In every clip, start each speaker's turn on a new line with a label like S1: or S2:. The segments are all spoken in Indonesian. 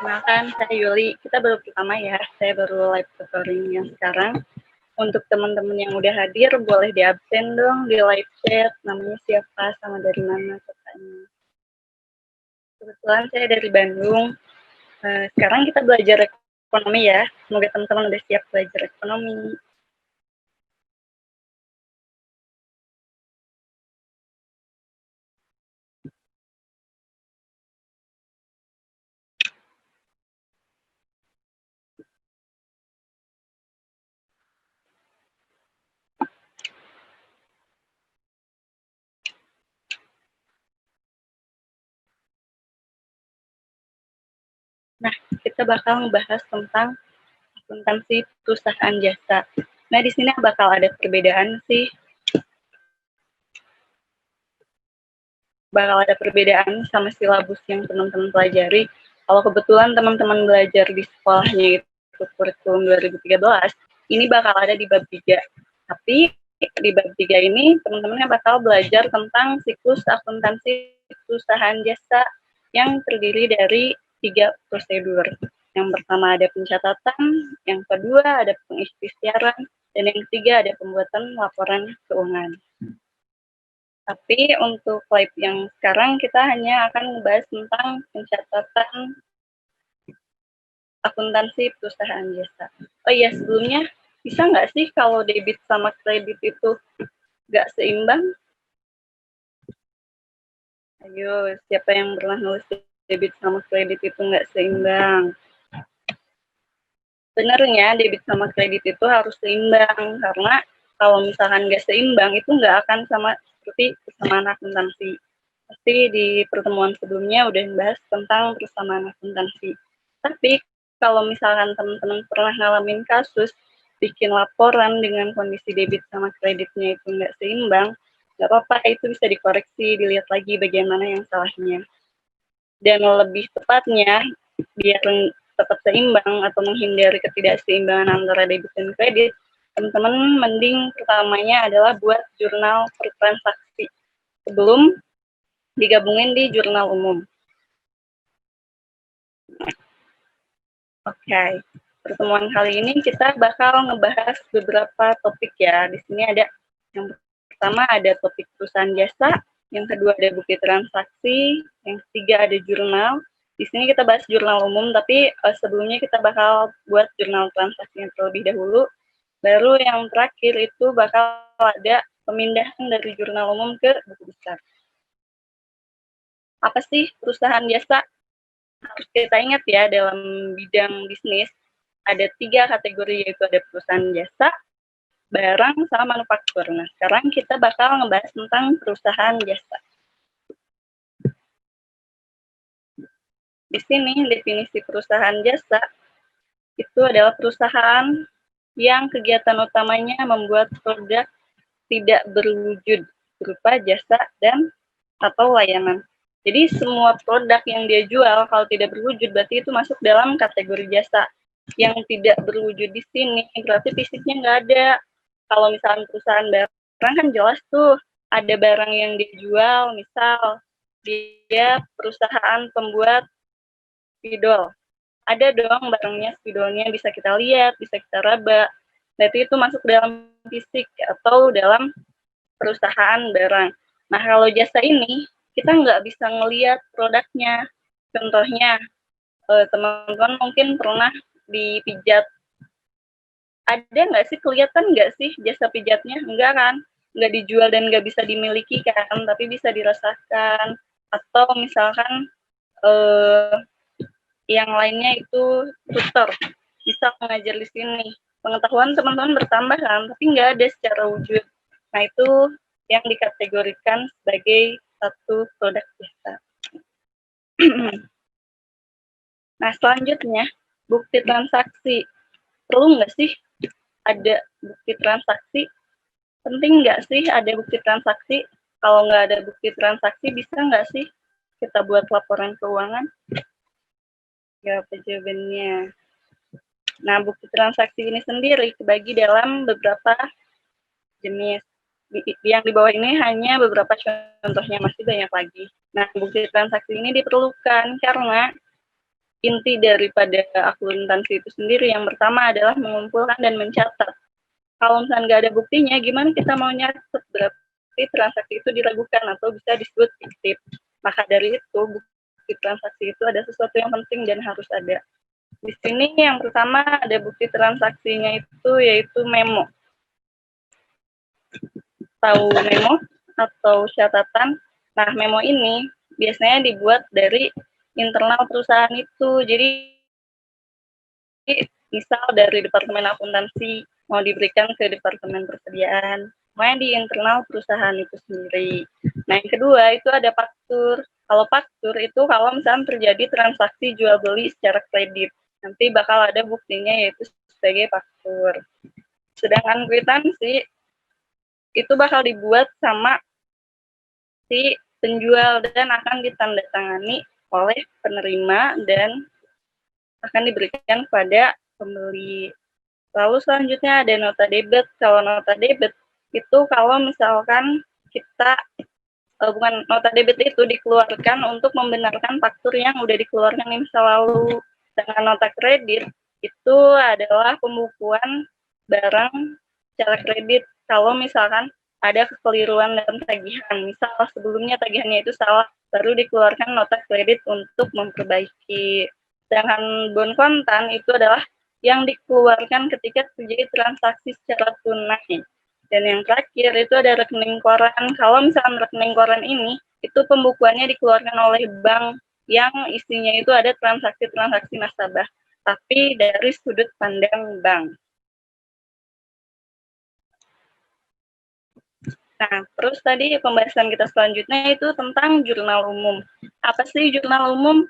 S1: Perkenalkan, saya Yuli. Kita baru pertama ya, saya baru live tutoring yang sekarang. Untuk teman-teman yang udah hadir, boleh di absen dong, di live chat, namanya siapa, sama dari mana kotanya. Kebetulan saya dari Bandung. Sekarang kita belajar ekonomi ya. Semoga teman-teman udah siap belajar ekonomi. Nah, kita bakal ngebahas tentang akuntansi perusahaan jasa. Nah, di sini bakal ada perbedaan sih. Bakal ada perbedaan sama silabus yang teman-teman pelajari. Kalau kebetulan teman-teman belajar di sekolahnya itu kurikulum 2013, ini bakal ada di bab 3. Tapi di bab 3 ini teman-temannya bakal belajar tentang siklus akuntansi perusahaan jasa yang terdiri dari 3 prosedur. Yang pertama ada pencatatan, yang kedua ada pengikhtiaran, dan yang ketiga ada pembuatan laporan keuangan. Tapi untuk live yang sekarang kita hanya akan membahas tentang pencatatan akuntansi perusahaan jasa. Oh iya, sebelumnya bisa nggak sih kalau debit sama kredit itu nggak seimbang? Ayo, siapa yang pernah nulis debit sama kredit itu nggak seimbang? Sebenarnya debit sama kredit itu harus seimbang, karena kalau misalkan nggak seimbang itu nggak akan sama seperti persamaan akuntansi. Pasti di pertemuan sebelumnya udah membahas tentang persamaan akuntansi. Tapi kalau misalkan teman-teman pernah ngalamin kasus bikin laporan dengan kondisi debit sama kreditnya itu nggak seimbang, nggak apa-apa, itu bisa dikoreksi, dilihat lagi bagian mana yang salahnya. Dan lebih tepatnya, biar tetap seimbang atau menghindari ketidakseimbangan antara debit dan kredit, teman-teman mending pertamanya adalah buat jurnal per transaksi sebelum digabungin di jurnal umum. Oke, pertemuan kali ini kita bakal ngebahas beberapa topik ya. Di sini ada yang pertama ada topik perusahaan jasa, yang kedua ada bukti transaksi, yang ketiga ada jurnal. Di sini kita bahas jurnal umum, tapi sebelumnya kita bakal buat jurnal transaksinya terlebih dahulu. Baru yang terakhir itu bakal ada pemindahan dari jurnal umum ke buku besar. Apa sih perusahaan jasa? Harus kita ingat ya, dalam bidang bisnis ada 3 kategori, yaitu ada perusahaan jasa, barang, sama manufaktur. Nah, sekarang kita bakal ngebahas tentang perusahaan jasa. Di sini definisi perusahaan jasa itu adalah perusahaan yang kegiatan utamanya membuat produk tidak berwujud berupa jasa dan atau layanan. Jadi semua produk yang dia jual kalau tidak berwujud berarti itu masuk dalam kategori jasa. Yang tidak berwujud di sini berarti fisiknya nggak ada. Kalau misalnya perusahaan barang kan jelas tuh ada barang yang dijual, misal dia perusahaan pembuat spidol. Ada dong barangnya, spidolnya bisa kita lihat, bisa kita raba. Berarti itu masuk dalam fisik atau dalam perusahaan barang. Nah, kalau jasa ini kita nggak bisa ngelihat produknya. Contohnya, teman-teman mungkin pernah dipijat. Ada nggak sih, kelihatan nggak sih jasa pijatnya? Enggak kan? Nggak dijual dan nggak bisa dimiliki kan, tapi bisa dirasakan. Atau misalkan yang lainnya itu tutor, bisa mengajar di sini. Pengetahuan teman-teman bertambah kan, tapi nggak ada secara wujud. Nah, itu yang dikategorikan sebagai satu produk jasa. Nah, selanjutnya, bukti transaksi. Perlu nggak sih ada bukti transaksi? Penting nggak sih ada bukti transaksi? Kalau nggak ada bukti transaksi, bisa nggak sih kita buat laporan keuangan? Ya, jawabannya. Nah, bukti transaksi ini sendiri dibagi dalam beberapa jenis. Yang di bawah ini hanya beberapa contohnya, masih banyak lagi. Nah, bukti transaksi ini diperlukan karena inti daripada akuntansi itu sendiri. Yang pertama adalah mengumpulkan dan mencatat. Kalau misalnya nggak ada buktinya, gimana kita mau nyatet? Berarti transaksi itu diragukan atau bisa disebut fiktif. Maka dari itu, bukti transaksi itu ada sesuatu yang penting dan harus ada. Di sini yang pertama ada bukti transaksinya itu yaitu memo. Tahu memo atau catatan? Nah, memo ini biasanya dibuat dari internal perusahaan itu. Jadi misal dari departemen akuntansi mau diberikan ke departemen persediaan, main di internal perusahaan itu sendiri. Nah, yang kedua itu ada faktur. Kalau faktur itu kalau misalnya terjadi transaksi jual beli secara kredit, nanti bakal ada buktinya yaitu sebagai faktur. Sedangkan kwitansi itu bakal dibuat sama si penjual dan akan ditandatangani oleh penerima dan akan diberikan kepada pembeli. Lalu selanjutnya ada nota debit. Kalau nota debit itu kalau misalkan kita bukan nota debit itu dikeluarkan untuk membenarkan faktur yang udah dikeluarkan di masa lalu. Dengan nota kredit itu adalah pembukuan barang secara kredit. Kalau misalkan ada kekeliruan dalam tagihan, misal sebelumnya tagihannya itu salah, baru dikeluarkan nota kredit untuk memperbaiki. Sedangkan bon kontan itu adalah yang dikeluarkan ketika terjadi transaksi secara tunai. Dan yang terakhir itu ada rekening koran. Kalau misalkan rekening koran ini, itu pembukuannya dikeluarkan oleh bank yang isinya itu ada transaksi-transaksi nasabah, tapi dari sudut pandang bank. Nah, terus tadi pembahasan kita selanjutnya itu tentang jurnal umum. Apa sih jurnal umum?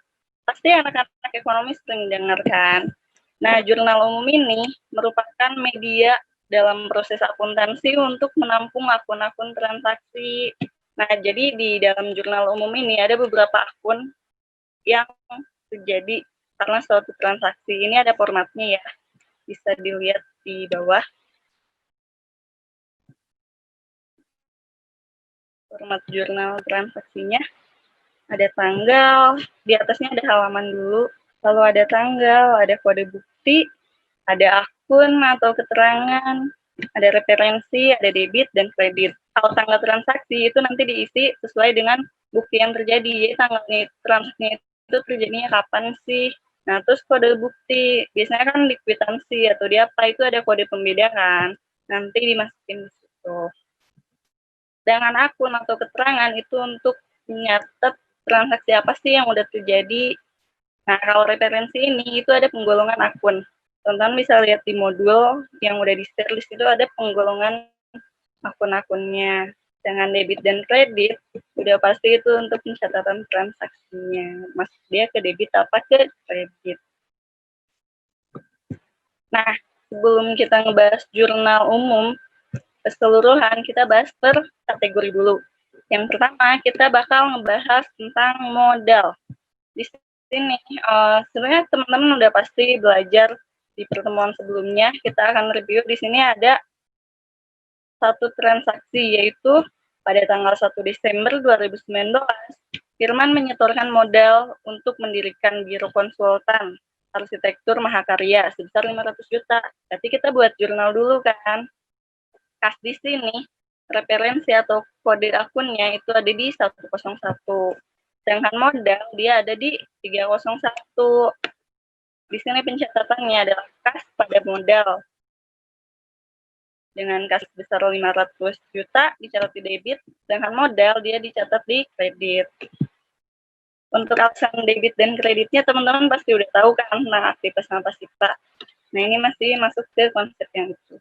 S1: Pasti anak-anak ekonomi sering dengarkan. Nah, jurnal umum ini merupakan media dalam proses akuntansi untuk menampung akun-akun transaksi. Nah, jadi di dalam jurnal umum ini ada beberapa akun yang terjadi karena suatu transaksi. Ini ada formatnya ya, bisa dilihat di bawah. Format jurnal transaksinya. Ada tanggal, di atasnya ada halaman dulu, lalu ada tanggal, ada kode bukti, ada akun atau keterangan, ada referensi, ada debit dan kredit. Kalau tanggal transaksi itu nanti diisi sesuai dengan bukti yang terjadi. Jadi tanggalnya transaksinya itu terjadinya kapan sih? Nah, terus kode bukti, biasanya kan di kwitansi atau di apa itu ada kode pembeda kan, nanti dimasukin di situ. Dengan akun atau keterangan itu untuk menyatet transaksi apa sih yang udah terjadi. Nah, kalau referensi ini itu ada penggolongan akun. Teman-teman bisa lihat di modul yang udah di-share list itu ada penggolongan akun-akunnya. Dengan debit dan kredit, udah pasti itu untuk pencatatan transaksinya. Masuk dia ke debit apa ke kredit. Nah, sebelum kita ngebahas jurnal umum keseluruhan, kita bahas per kategori dulu. Yang pertama, kita bakal ngebahas tentang modal. Di sini, sebenarnya teman-teman udah pasti belajar di pertemuan sebelumnya. Kita akan review di sini ada satu transaksi, yaitu pada tanggal 1 Desember 2019, Firman menyetorkan modal untuk mendirikan biro konsultan arsitektur Mahakarya sebesar 500 juta. Berarti kita buat jurnal dulu kan. Kas di sini, referensi atau kode akunnya itu ada di 101. Sedangkan modal dia ada di 301. Di sini pencatatannya adalah kas pada modal. Dengan kas besar 500 juta dicatat di debit, sedangkan modal dia dicatat di kredit. Untuk alasan debit dan kreditnya teman-teman pasti udah tahu kan tentang aktivitas sama pasifta. Nah, ini masih masuk ke konsep yang itu.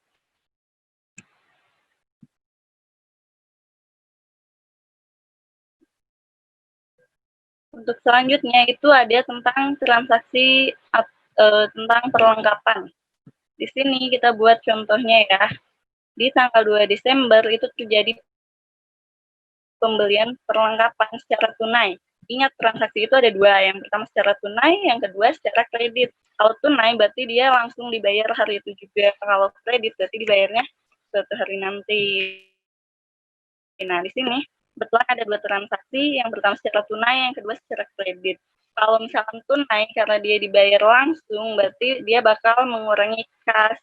S1: Untuk selanjutnya itu ada tentang transaksi tentang perlengkapan. Di sini kita buat contohnya ya. Di tanggal 2 Desember itu terjadi pembelian perlengkapan secara tunai. Ingat, transaksi itu ada dua. Yang pertama secara tunai, yang kedua secara kredit. Kalau tunai berarti dia langsung dibayar hari itu juga. Kalau kredit berarti dibayarnya suatu hari nanti. Nah, di sini kebetulan ada dua transaksi. Yang pertama secara tunai, yang kedua secara kredit. Kalau misalkan tunai karena dia dibayar langsung, berarti dia bakal mengurangi kas.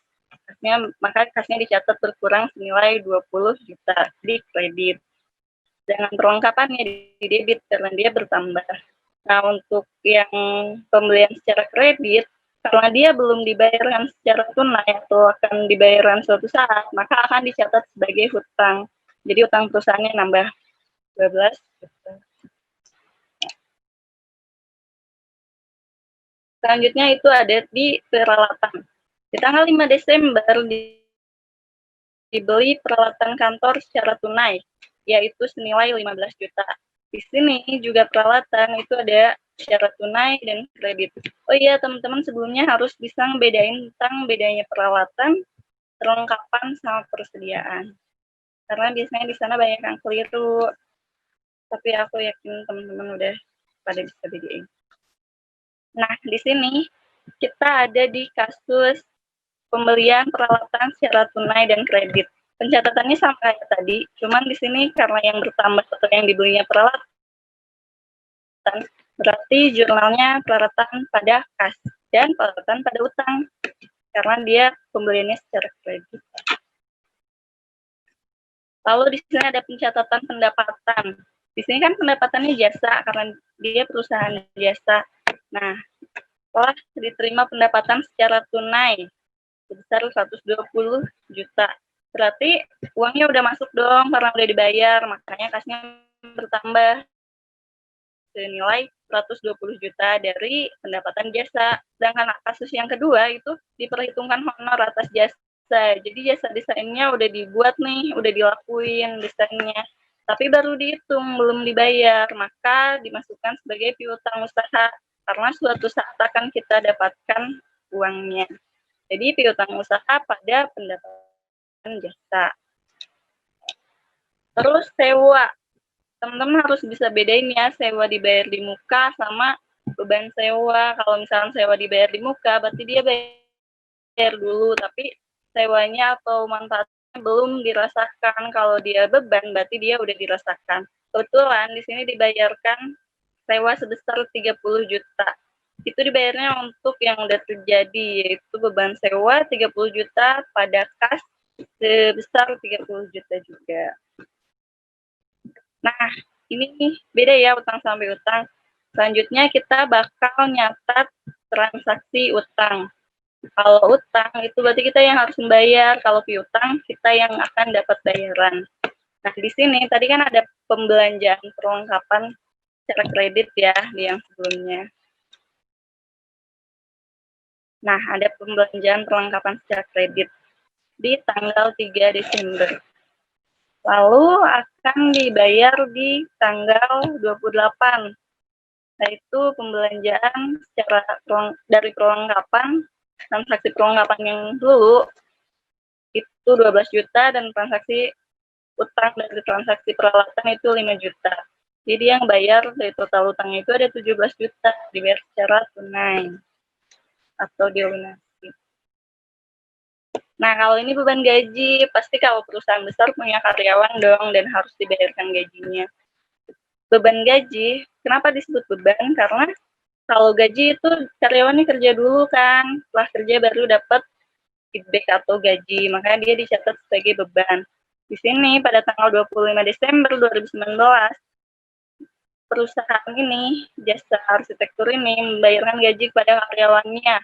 S1: Maka kasnya dicatat berkurang senilai 20 juta di kredit. Dengan perlengkapannya di debit karena dia bertambah. Nah, untuk yang pembelian secara kredit, karena dia belum dibayarkan secara tunai atau akan dibayarkan suatu saat, maka akan dicatat sebagai hutang. Jadi hutang perusahaannya nambah 12 juta. Selanjutnya itu ada di peralatan. Di tanggal 5 Desember dibeli peralatan kantor secara tunai, yaitu senilai 15 juta. Di sini juga peralatan itu ada secara tunai dan kredit. Oh iya, teman-teman sebelumnya harus bisa ngebedain tentang bedanya peralatan, perlengkapan, sama persediaan. Karena biasanya di sana banyak yang keliru. Tapi aku yakin teman-teman udah pada bisa bedain. Nah, di sini kita ada di kasus pembelian peralatan secara tunai dan kredit. Pencatatannya sama kayak tadi, cuman di sini karena yang bertambah atau yang dibelinya peralatan, berarti jurnalnya peralatan pada kas dan peralatan pada utang, karena dia pembeliannya secara kredit. Lalu di sini ada pencatatan pendapatan. Di sini kan pendapatannya jasa, karena dia perusahaan jasa. Nah, setelah diterima pendapatan secara tunai sebesar 120 juta. Berarti uangnya udah masuk dong karena udah dibayar, makanya kasnya bertambah senilai 120 juta dari pendapatan jasa. Sedangkan kasus yang kedua itu diperhitungkan honor atas jasa. Jadi jasa desainnya udah dibuat nih, udah dilakuin desainnya. Tapi baru dihitung, belum dibayar, maka dimasukkan sebagai piutang usaha karena suatu saat akan kita dapatkan uangnya. Jadi piutang usaha pada pendapatan jasa. Terus sewa. Teman-teman harus bisa bedain ya, sewa dibayar di muka sama beban sewa. Kalau misalnya sewa dibayar di muka, berarti dia bayar dulu, tapi sewanya atau manfaatnya belum dirasakan. Kalau dia beban, berarti dia udah dirasakan. Kebetulan di sini dibayarkan sewa sebesar 30 juta. Itu dibayarnya untuk yang udah terjadi, yaitu beban sewa 30 juta pada kas sebesar 30 juta juga. Nah, ini beda ya utang sama piutang. Selanjutnya kita bakal nyatat transaksi utang. Kalau utang itu berarti kita yang harus membayar, kalau piutang kita yang akan dapat bayaran. Nah, di sini tadi kan ada pembelanjaan perlengkapan secara kredit ya di yang sebelumnya. Nah, ada pembelanjaan perlengkapan secara kredit di tanggal 3 Desember. Lalu akan dibayar di tanggal 28, yaitu pembelanjaan secara dari perlengkapan, transaksi perlengkapan yang dulu itu 12 juta dan transaksi utang dari transaksi peralatan itu 5 juta. Jadi yang bayar dari total utangnya itu ada 17 juta dibayar secara tunai atau dilunasi. Nah, kalau ini beban gaji, pasti kalau perusahaan besar punya karyawan dong dan harus dibayarkan gajinya. Beban gaji, kenapa disebut beban? Karena kalau gaji itu karyawannya kerja dulu kan, setelah kerja baru dapat feedback atau gaji, makanya dia dicatat sebagai beban. Di sini pada tanggal 25 Desember 2019, perusahaan ini, jasa arsitektur ini membayarkan gaji kepada karyawannya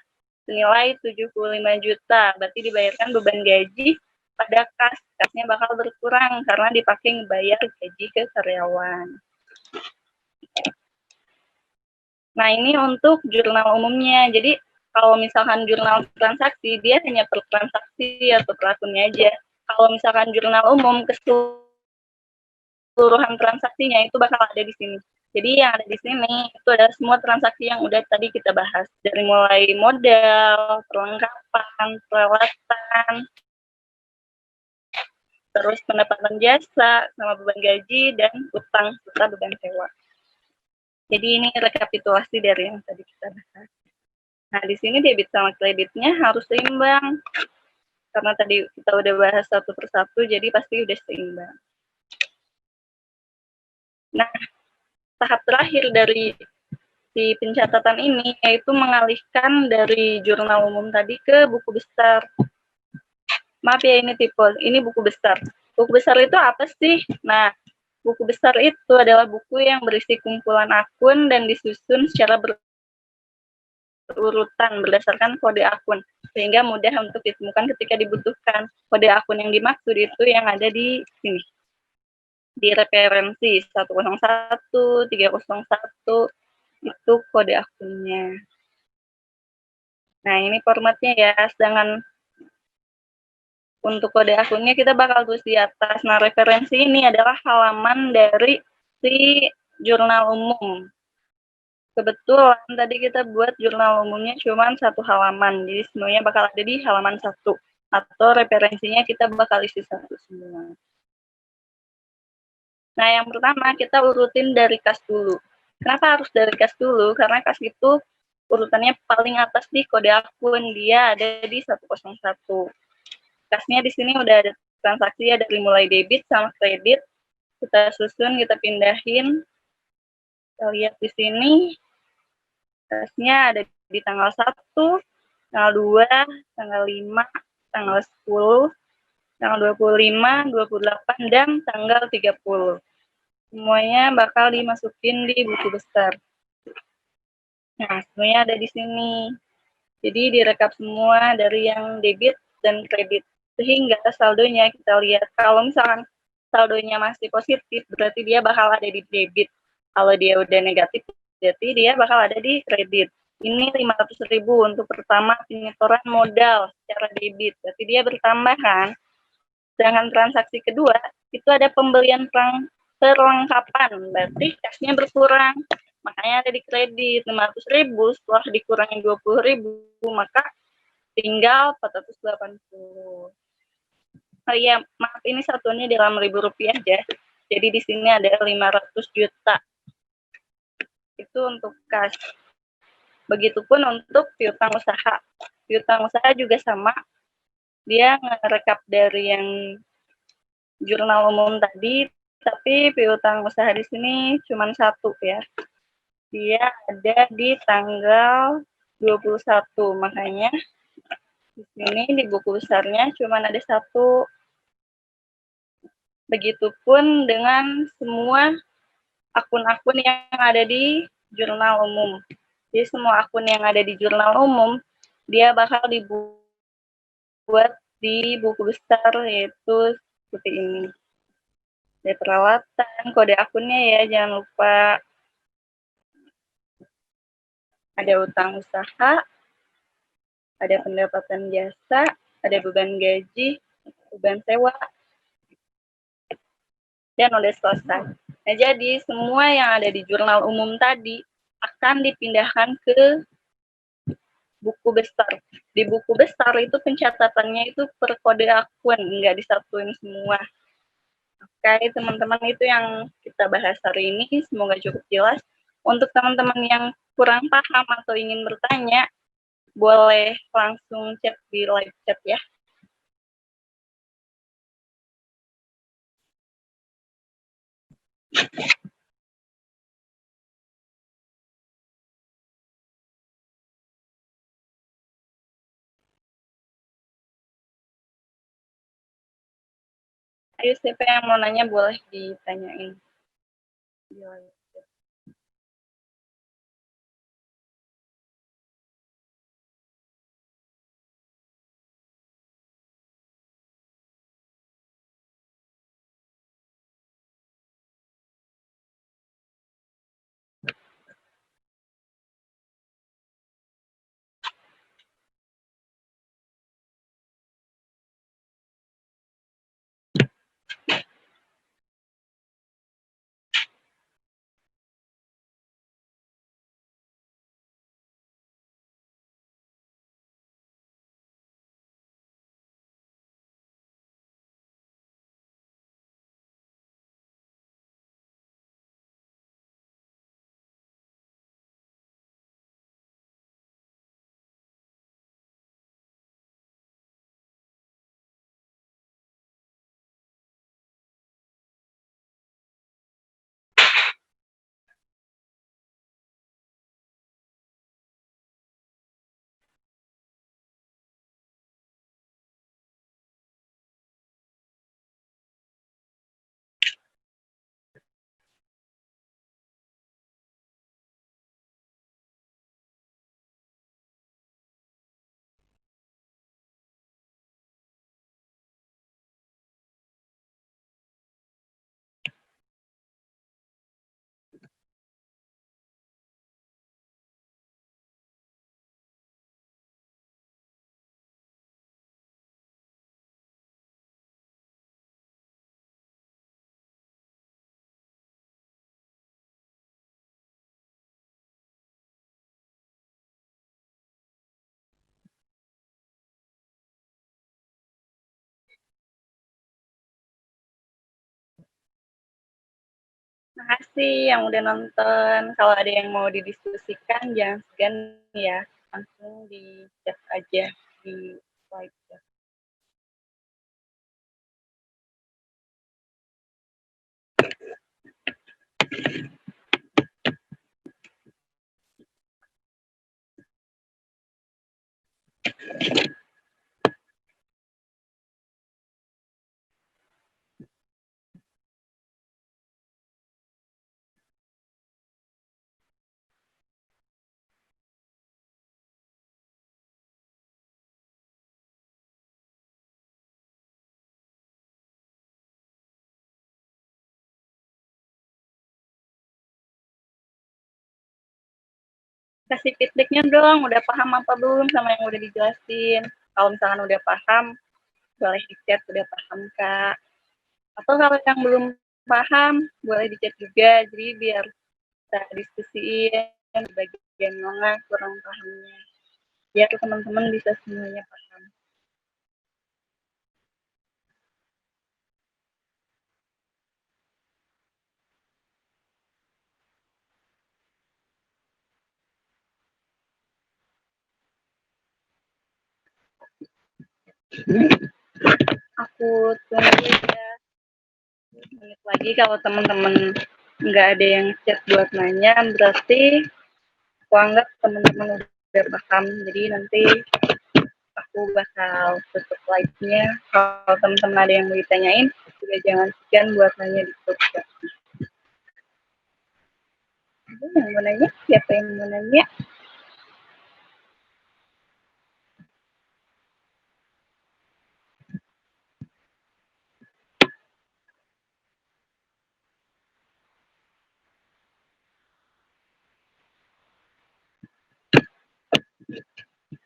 S1: senilai 75 juta. Berarti dibayarkan beban gaji pada kas. Kasnya bakal berkurang karena dipakai membayar gaji ke karyawan. Nah, ini untuk jurnal umumnya. Jadi, kalau misalkan jurnal transaksi, dia hanya per transaksi atau per akunnya aja. Kalau misalkan jurnal umum, keseluruhan transaksinya itu bakal ada di sini. Jadi yang ada di sini itu adalah semua transaksi yang udah tadi kita bahas. Dari mulai modal, perlengkapan, peralatan, terus pendapatan jasa, sama beban gaji, dan utang serta beban sewa. Jadi ini rekapitulasi dari yang tadi kita bahas. Nah, di sini debit sama kreditnya harus seimbang. Karena tadi kita udah bahas satu persatu, jadi pasti udah seimbang. Nah, tahap terakhir dari si pencatatan ini, yaitu mengalihkan dari jurnal umum tadi ke buku besar. Maaf ya, ini buku besar. Buku besar itu apa sih? Nah, buku besar itu adalah buku yang berisi kumpulan akun dan disusun secara berurutan berdasarkan kode akun, sehingga mudah untuk ditemukan ketika dibutuhkan. Kode akun yang dimaksud itu yang ada di sini, di referensi 101, 301, itu kode akunnya. Nah, ini formatnya ya, sedangkan untuk kode akunnya kita bakal tulis di atas. Nah, referensi ini adalah halaman dari si jurnal umum. Kebetulan tadi kita buat jurnal umumnya cuma 1 halaman, jadi semuanya bakal ada di halaman 1, atau referensinya kita bakal isi 1 semua. Nah, yang pertama kita urutin dari kas dulu. Kenapa harus dari kas dulu? Karena kas itu urutannya paling atas di kode akun, dia ada di 101. Kasnya di sini udah ada transaksi, ada dari mulai debit sama kredit. Kita susun, kita pindahin. Kita lihat di sini, kasnya ada di tanggal 1, tanggal 2, tanggal 5, tanggal 10, tanggal 25, 28, dan tanggal 30. Semuanya bakal dimasukin di buku besar. Nah, semuanya ada di sini. Jadi direkap semua dari yang debit dan kredit. Sehingga saldonya kita lihat, kalau misalkan saldonya masih positif, berarti dia bakal ada di debit. Kalau dia udah negatif, berarti dia bakal ada di kredit. Ini 500.000 untuk pertama penyetoran modal secara debit, berarti dia bertambah kan. Sedangkan transaksi kedua, itu ada pembelian perlengkapan, berarti kasnya berkurang. Makanya ada di kredit 500.000, setelah dikurangi 20.000, maka tinggal 480. Oh iya, maaf, ini satuannya dalam ribu rupiah ya. Jadi di sini ada 500 juta. Itu untuk kas. Begitupun untuk piutang usaha. Piutang usaha juga sama. Dia ngerekap dari yang jurnal umum tadi, tapi piutang usaha di sini cuma 1 ya. Dia ada di tanggal 21, makanya di sini di buku besarnya cuma ada 1. Begitupun dengan semua akun-akun yang ada di jurnal umum. Jadi semua akun yang ada di jurnal umum, dia bakal dibuat di buku besar, yaitu seperti ini. Ada peralatan, kode akunnya ya, jangan lupa. Ada utang usaha, ada pendapatan jasa, ada beban gaji, beban sewa, dan udah selesai. Nah, jadi semua yang ada di jurnal umum tadi akan dipindahkan ke buku besar. Di buku besar itu pencatatannya itu per kode akun, nggak disatuin semua. Oke, teman-teman, itu yang kita bahas hari ini. Semoga cukup jelas. Untuk teman-teman yang kurang paham atau ingin bertanya, boleh langsung chat di live chat ya. Ayo, siapa yang mau nanya boleh ditanyain di live chat. Makasih yang udah nonton. Kalau ada yang mau didiskusikan, jangan segan ya. Langsung di chat aja di slide. Kasih feedbacknya dong, udah paham apa belum sama yang udah dijelasin. Kalau misalkan udah paham, boleh di chat udah paham Kak. Atau kalau yang belum paham, boleh di chat juga. Jadi biar kita diskusiin bagian mana kurang pahamnya. Biar teman-teman bisa semuanya paham. Aku tunggu ya menit lagi. Kalau teman-teman nggak ada yang chat buat nanya, berarti aku anggap teman-teman udah paham. Jadi nanti aku bakal tutup live-nya. Kalau teman-teman ada yang mau ditanyain, juga jangan segan buat nanya di grup. Ada yang mau nanya? Siapa yang mau nanya?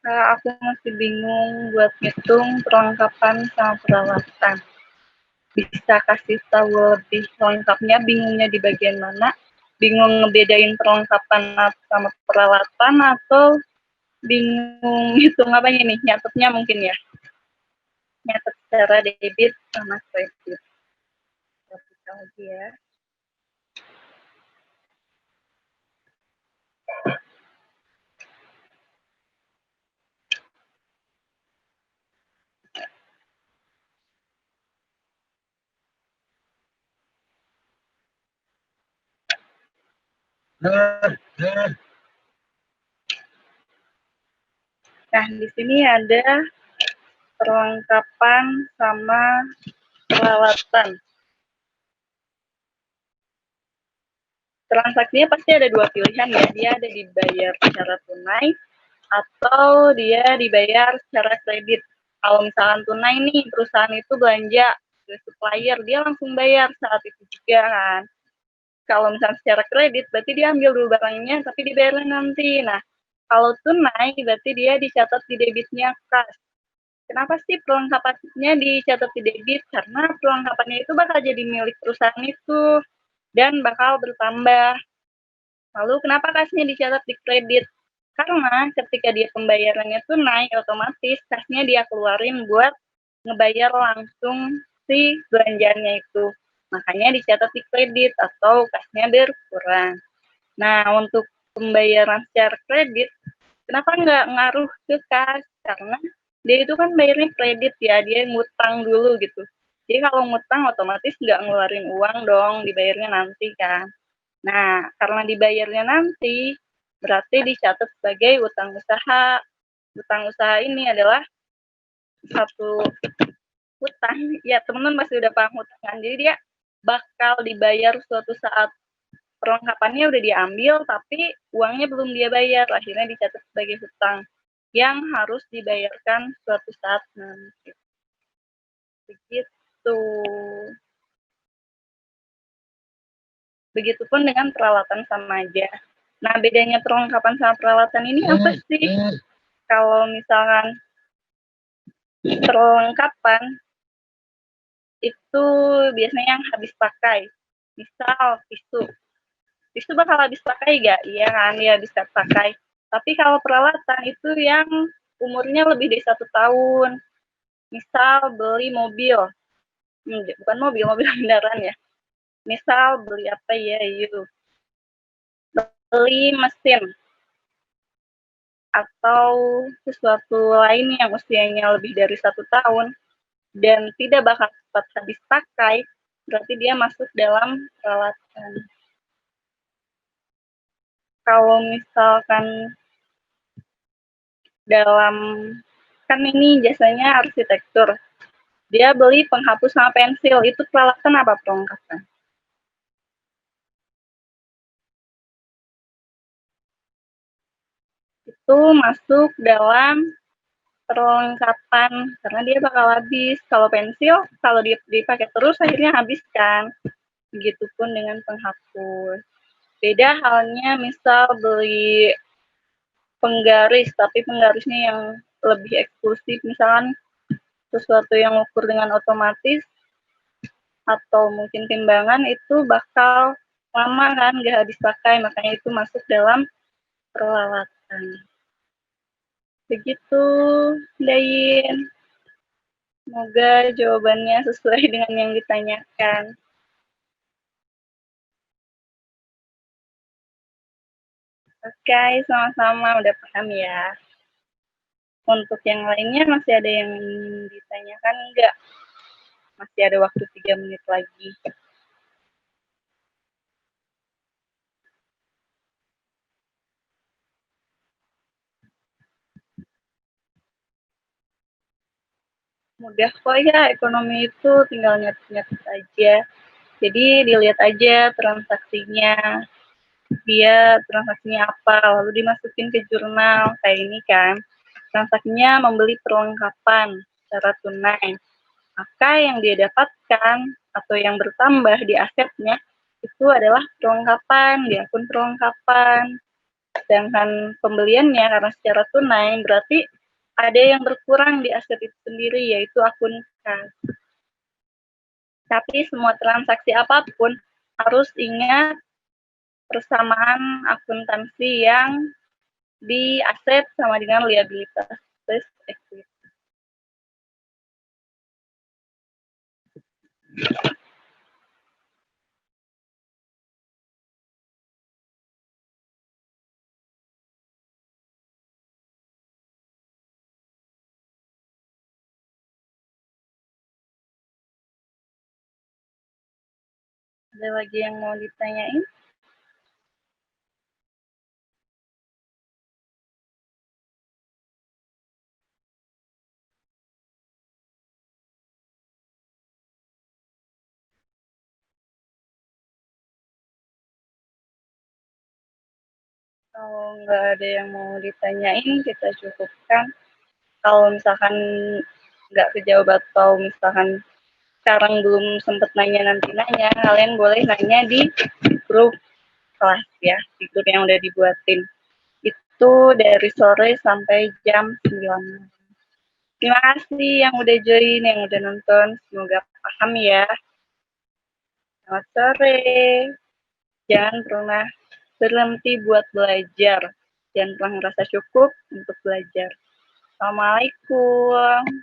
S1: Aku masih bingung buat ngitung perlengkapan sama peralatan. Bisa kasih tahu lebih lengkapnya, bingungnya di bagian mana? Bingung ngebedain perlengkapan sama peralatan atau bingung hitung apanya nih? Nyatetnya mungkin ya? Nyatet secara debit sama kredit. Kita lagi ya. Nah, di sini ada perlengkapan sama peralatan. Transaksinya pasti ada dua pilihan ya, dia ada dibayar secara tunai atau dia dibayar secara kredit. Kalau misalkan tunai nih, perusahaan itu belanja ke supplier, dia langsung bayar saat itu juga kan. Kalau misalkan secara kredit, berarti dia ambil dulu barangnya, tapi dibayarnya nanti. Nah, kalau tunai, berarti dia dicatat di debitnya kas. Kenapa sih perlengkapannya dicatat di debit? Karena perlengkapannya itu bakal jadi milik perusahaan itu dan bakal bertambah. Lalu kenapa kasnya dicatat di kredit? Karena ketika dia pembayarannya tunai, otomatis kasnya dia keluarin buat ngebayar langsung si belanjaannya itu. Makanya dicatat di kredit atau kasnya berkurang. Nah, untuk pembayaran secara kredit, kenapa nggak ngaruh ke kas? Karena dia itu kan bayarnya kredit ya, dia ngutang dulu gitu. Jadi kalau ngutang otomatis nggak ngeluarin uang dong, dibayarnya nanti kan. Nah, karena dibayarnya nanti, berarti dicatat sebagai utang usaha. Utang usaha ini adalah satu hutang. Ya, teman-teman pasti udah paham hutang kan. Jadi dia bakal dibayar suatu saat perlengkapannya udah diambil, tapi uangnya belum dia bayar. Akhirnya dicatat sebagai hutang yang harus dibayarkan suatu saat nanti. Begitu. Begitupun dengan peralatan sama aja. Nah, bedanya perlengkapan sama peralatan ini apa sih? Kalau misalkan perlengkapan itu biasanya yang habis pakai. Misal tisu. Tisu bakal habis pakai gak? Iya kan, ya habis pakai. Tapi kalau peralatan itu yang umurnya lebih dari 1 tahun. Misal beli mobil. Bukan mobil, mobil kendaraan ya. Misal beli apa ya, yuk. Beli mesin atau sesuatu lain yang usianya lebih dari 1 tahun dan tidak bakal cepat habis pakai, berarti dia masuk dalam perawatan. Kalau misalkan dalam, kan ini jasanya arsitektur, dia beli penghapus sama pensil, itu peralatan apa perlengkapan? Itu masuk dalam perlengkapan karena dia bakal habis. Kalau pensil, kalau dipakai terus akhirnya habis kan. Begitupun dengan penghapus. Beda halnya misal beli penggaris, tapi penggarisnya yang lebih eksklusif, misalkan sesuatu yang ukur dengan otomatis atau mungkin timbangan, itu bakal lama kan nggak habis pakai, makanya itu masuk dalam peralatan. Begitu, Dayin. Semoga jawabannya sesuai dengan yang ditanyakan. Oke, sama-sama udah paham ya. Untuk yang lainnya masih ada yang ditanyakan enggak? Masih ada waktu 3 menit lagi. Mudah kok ya, ekonomi itu tinggal nyatet-nyatet aja. Jadi dilihat aja transaksinya, dia transaksinya apa, lalu dimasukin ke jurnal kayak ini kan. Transaksinya membeli perlengkapan secara tunai. Maka yang dia dapatkan atau yang bertambah di asetnya itu adalah perlengkapan, di akun perlengkapan. Sedangkan pembeliannya karena secara tunai berarti ada yang berkurang di aset itu sendiri, yaitu akun kas. Tapi semua transaksi apapun harus ingat persamaan akuntansi yang di aset sama dengan liabilitas. Ada lagi yang mau ditanyain? Kalau nggak ada yang mau ditanyain, kita cukupkan. Kalau misalkan nggak kejawab atau misalkan sekarang belum sempat nanya nanti nanya, kalian boleh nanya di grup kelas ya, di grup yang udah dibuatin. Itu dari sore sampai jam 9. Terima kasih yang udah join, yang udah nonton. Semoga paham ya. Selamat sore. Jangan pernah berhenti buat belajar. Jangan pernah ngerasa cukup untuk belajar. Assalamualaikum.